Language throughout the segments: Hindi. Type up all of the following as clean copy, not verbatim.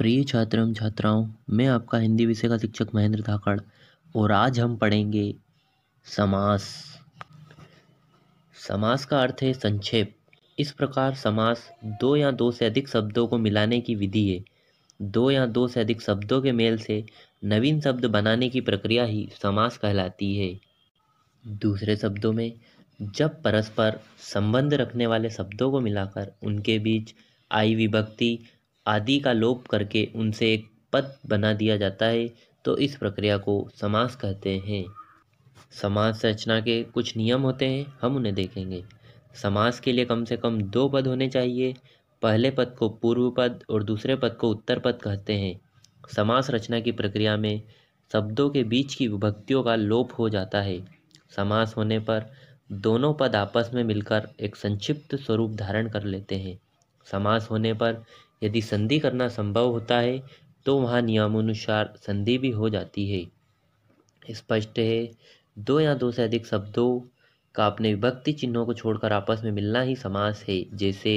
प्रिय छात्र एवं छात्राओं, मैं आपका हिंदी विषय का शिक्षक महेंद्र धाकड़ और आज हम पढ़ेंगे समास। समास का अर्थ है संक्षेप। इस प्रकार समास दो या दो से अधिक शब्दों को मिलाने की विधि है। दो या दो से अधिक शब्दों के मेल से नवीन शब्द बनाने की प्रक्रिया ही समास कहलाती है। दूसरे शब्दों में, जब परस्पर संबंध रखने वाले शब्दों को मिलाकर उनके बीच आई विभक्ति आदि का लोप करके उनसे एक पद बना दिया जाता है, तो इस प्रक्रिया को समास कहते हैं। समास रचना के कुछ नियम होते हैं, हम उन्हें देखेंगे। समास के लिए कम से कम दो पद होने चाहिए। पहले पद को पूर्व पद और दूसरे पद को उत्तर पद कहते हैं। समास रचना की प्रक्रिया में शब्दों के बीच की विभक्तियों का लोप हो जाता है। समास होने पर दोनों पद आपस में मिलकर एक संक्षिप्त स्वरूप धारण कर लेते हैं। समास होने पर यदि संधि करना संभव होता है तो वहाँ नियमानुसार संधि भी हो जाती है। स्पष्ट है, दो या दो से अधिक शब्दों का अपने विभक्ति चिन्हों को छोड़कर आपस में मिलना ही समास है। जैसे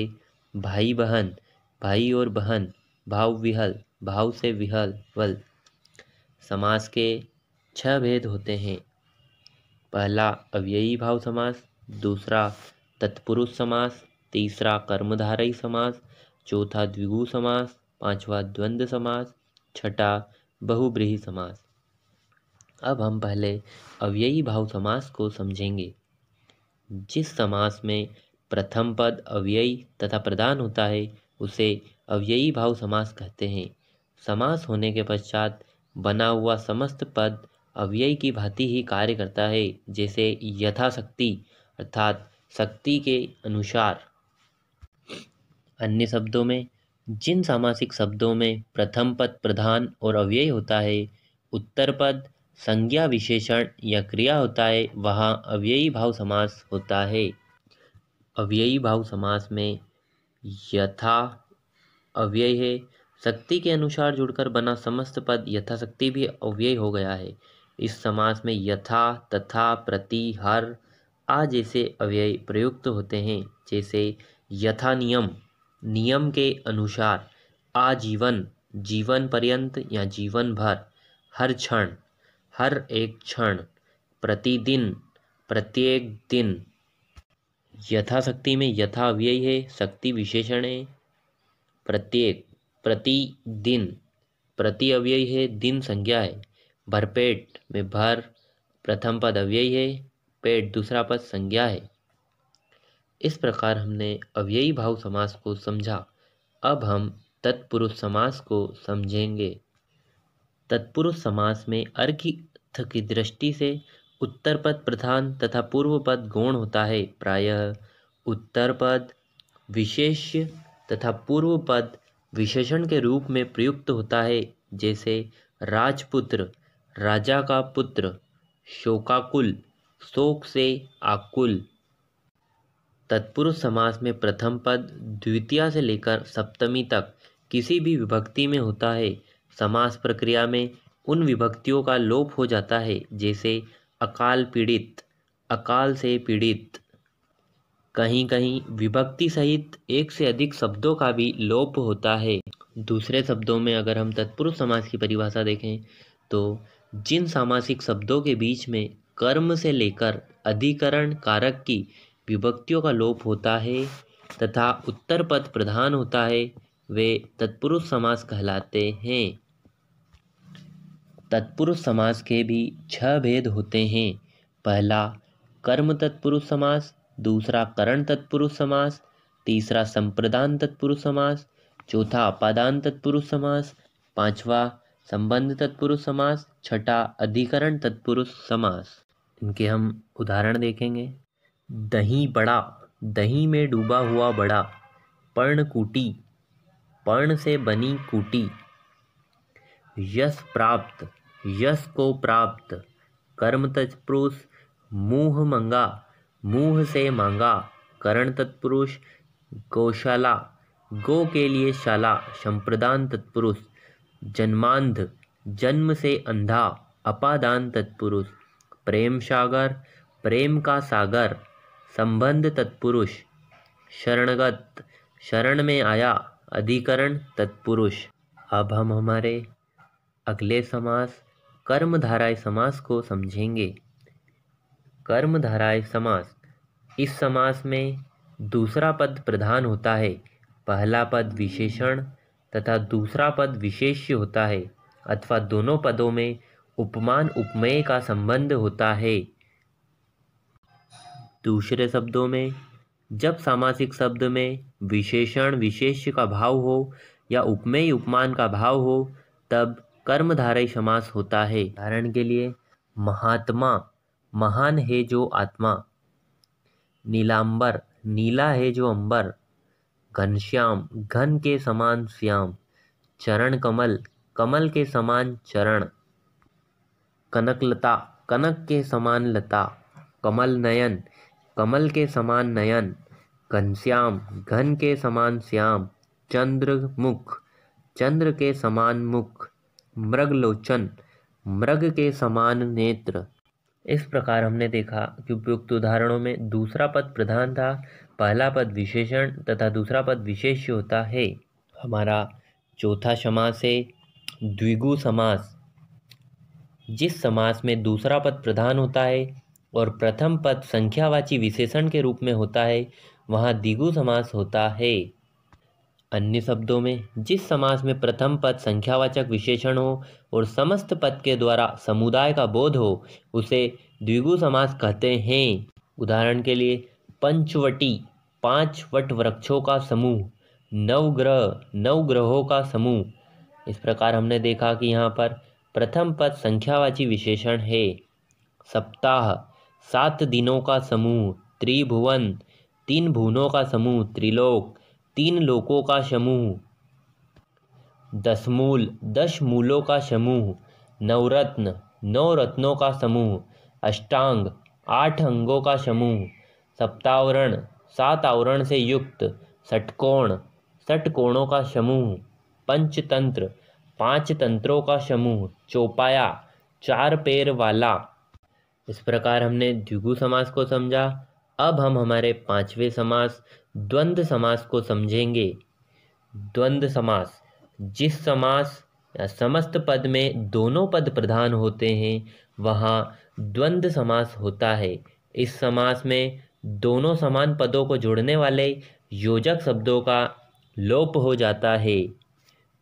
भाई बहन, भाई और बहन, भाव विहल, भाव से विहल वल। समास के 6 भेद होते हैं। पहला अव्ययी भाव समास, दूसरा तत्पुरुष समास, तीसरा कर्मधारयी समास, चौथा द्विगु समास, पांचवा द्वंद्व समास, छठा बहुब्रीहि समास। अब हम पहले अव्ययी भाव समास को समझेंगे। जिस समास में प्रथम पद अव्ययी तथा प्रधान होता है उसे अव्ययी भाव समास कहते हैं। समास होने के पश्चात बना हुआ समस्त पद अव्ययी की भांति ही कार्य करता है, जैसे यथाशक्ति अर्थात शक्ति के अनुसार। अन्य शब्दों में, जिन सामासिक शब्दों में प्रथम पद प्रधान और अव्ययी होता है, उत्तर पद संज्ञा विशेषण या क्रिया होता है, वहाँ अव्ययी भाव समास होता है। अव्ययी भाव समास में यथा अव्यय है, शक्ति के अनुसार जुड़कर बना समस्त पद यथाशक्ति भी अव्यय हो गया है। इस समास में यथा, तथा, प्रति, हर आ जैसे अव्यय प्रयुक्त होते हैं। जैसे यथा नियम, नियम के अनुसार, आजीवन, जीवन पर्यंत या जीवन भर, हर क्षण, हर एक क्षण, प्रतिदिन, प्रत्येक दिन। यथाशक्ति में यथा अव्यय है, शक्ति विशेषण है, प्रत्येक, प्रतिदिन, प्रति अव्यय है, दिन संज्ञा है। भरपेट में भर प्रथम पद अव्यय है, पेट दूसरा पद संज्ञा है। इस प्रकार हमने अव्ययी भाव समास को समझा। अब हम तत्पुरुष समास को समझेंगे। तत्पुरुष समास में अर्थ की दृष्टि से उत्तर पद प्रधान तथा पूर्व पद गौण होता है। प्रायः उत्तर पद विशेष्य तथा पूर्व पद विशेषण के रूप में प्रयुक्त होता है। जैसे राजपुत्र, राजा का पुत्र, शोकाकुल, शोक से आकुल। तत्पुरुष समास में प्रथम पद द्वितीया से लेकर सप्तमी तक किसी भी विभक्ति में होता है। समास प्रक्रिया में उन विभक्तियों का लोप हो जाता है, जैसे अकाल पीड़ित, अकाल से पीड़ित। कहीं कहीं विभक्ति सहित एक से अधिक शब्दों का भी लोप होता है। दूसरे शब्दों में अगर हम तत्पुरुष समास की परिभाषा देखें तो जिन सामासिक शब्दों के बीच में कर्म से लेकर अधिकरण कारक की विभक्तियों का लोप होता है तथा उत्तर पद प्रधान होता है, वे तत्पुरुष समास कहलाते हैं। तत्पुरुष समास के भी 6 भेद होते हैं। पहला कर्म तत्पुरुष समास, दूसरा करण तत्पुरुष समास, तीसरा संप्रदान तत्पुरुष समास, चौथा अपादान तत्पुरुष समास, पांचवा संबंध तत्पुरुष समास, छठा अधिकरण तत्पुरुष समास। इनके हम उदाहरण देखेंगे। दही बड़ा, दही में डूबा हुआ बड़ा। पर्णकुटी, पर्ण से बनी कुटी। यश प्राप्त, यश को प्राप्त। कर्म तत्पुरुष मुँह मंगा, मुँह से मांगा। करण तत्पुरुष गौशाला, गौ के लिए शाला। संप्रदान तत्पुरुष जन्मांध, जन्म से अंधा। अपादान तत्पुरुष प्रेम सागर, प्रेम का सागर। संबंध तत्पुरुष शरणगत, शरण में आया। अधिकरण तत्पुरुष अब हम हमारे अगले समास कर्मधारय समास को समझेंगे। कर्मधारय समास, इस समास में दूसरा पद प्रधान होता है, पहला पद विशेषण तथा दूसरा पद विशेष्य होता है, अथवा दोनों पदों में उपमान उपमेय का संबंध होता है। दूसरे शब्दों में, जब सामासिक शब्द में विशेषण विशेष्य का भाव हो या उपमेय उपमान का भाव हो तब कर्मधारय समास होता है। उदाहरण के लिए, महात्मा, महान है जो आत्मा। नीलांबर, नीला है जो अंबर। घनश्याम, घन के समान श्याम। चरण कमल, कमल के समान चरण। कनकलता, कनक के समान लता। कमल नयन, कमल के समान नयन। घनश्याम, घन के समान श्याम। चंद्रमुख, चंद्र के समान मुख। मृगलोचन, मृग के समान नेत्र। इस प्रकार हमने देखा कि उपयुक्त उदाहरणों में दूसरा पद प्रधान था, पहला पद विशेषण तथा दूसरा पद विशेष्य होता है। हमारा चौथा समास है द्विगु समास। जिस समास में दूसरा पद प्रधान होता है और प्रथम पद संख्यावाची विशेषण के रूप में होता है वहाँ द्विगु समास होता है। अन्य शब्दों में, जिस समास में प्रथम पद संख्यावाचक विशेषण हो और समस्त पद के द्वारा समुदाय का बोध हो उसे द्विगु समास कहते हैं। उदाहरण के लिए, पंचवटी, 5 वट वृक्षों का समूह। नवग्रह, 9 ग्रहों का समूह। इस प्रकार हमने देखा कि यहाँ पर प्रथम पद संख्यावाची विशेषण है। सप्ताह, 7 दिनों का समूह। त्रिभुवन, 3 भुवनों का समूह। त्रिलोक, 3 लोकों का समूह। दशमूल, 10 मूलों का समूह। नवरत्न, 9 रत्नों का समूह। अष्टांग, 8 अंगों का समूह। सप्तावरण, 7 आवरण से युक्त। षटकोण, 6 कोणों का समूह। पंचतंत्र, 5 तंत्रों का समूह। चौपाया, 4 पैर वाला। इस प्रकार हमने द्विगु समास को समझा। अब हम हमारे पांचवें समास द्वंद्व समास को समझेंगे। द्वंद्व समास, जिस समास या समस्त पद में दोनों पद प्रधान होते हैं वहाँ द्वंद्व समास होता है। इस समास में दोनों समान पदों को जोड़ने वाले योजक शब्दों का लोप हो जाता है।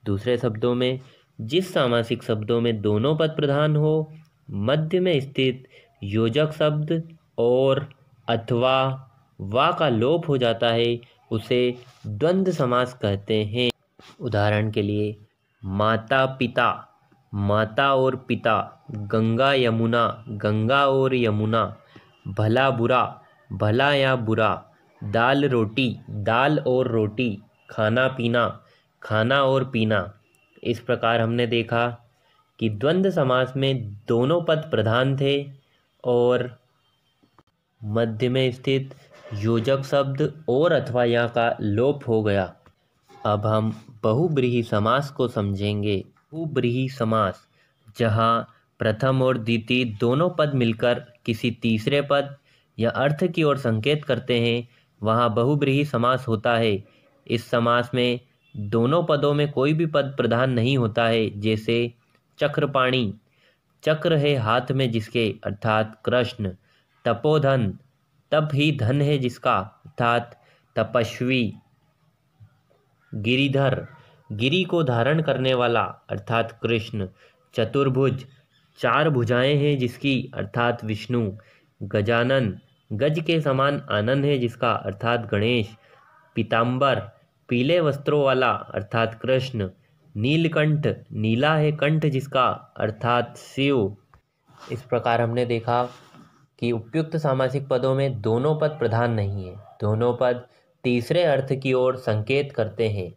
दूसरे शब्दों में, जिस सामासिक शब्दों में दोनों पद प्रधान हो, मध्य में स्थित योजक शब्द और अथवा वा का लोप हो जाता है उसे द्वंद्व समास कहते हैं। उदाहरण के लिए, माता पिता, माता और पिता। गंगा यमुना, गंगा और यमुना। भला बुरा, भला या बुरा। दाल रोटी, दाल और रोटी। खाना पीना, खाना और पीना। इस प्रकार हमने देखा कि द्वंद्व समास में दोनों पद प्रधान थे और मध्य में स्थित योजक शब्द और अथवा या का लोप हो गया। अब हम बहुब्रीहि समास को समझेंगे। बहुब्रीहि समास, जहाँ प्रथम और द्वितीय दोनों पद मिलकर किसी तीसरे पद या अर्थ की ओर संकेत करते हैं वहाँ बहुब्रीहि समास होता है। इस समास में दोनों पदों में कोई भी पद प्रधान नहीं होता है। जैसे चक्रपाणी, चक्र है हाथ में जिसके, अर्थात कृष्ण। तपोधन, तप ही धन है जिसका, अर्थात तपस्वी। गिरिधर, गिरि को धारण करने वाला, अर्थात कृष्ण। चतुर्भुज, 4 भुजाएं हैं जिसकी, अर्थात विष्णु। गजानन, गज के समान आनंद है जिसका, अर्थात गणेश। पीताम्बर, पीले वस्त्रों वाला, अर्थात कृष्ण। नीलकंठ, नीला है कंठ जिसका, अर्थात शिव। इस प्रकार हमने देखा कि उपयुक्त सामासिक पदों में दोनों पद प्रधान नहीं है, दोनों पद तीसरे अर्थ की ओर संकेत करते हैं।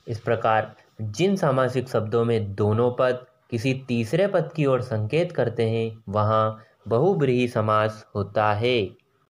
इस प्रकार जिन सामासिक शब्दों में दोनों पद किसी तीसरे पद की ओर संकेत करते हैं वहाँ बहुब्रीहि समास होता है।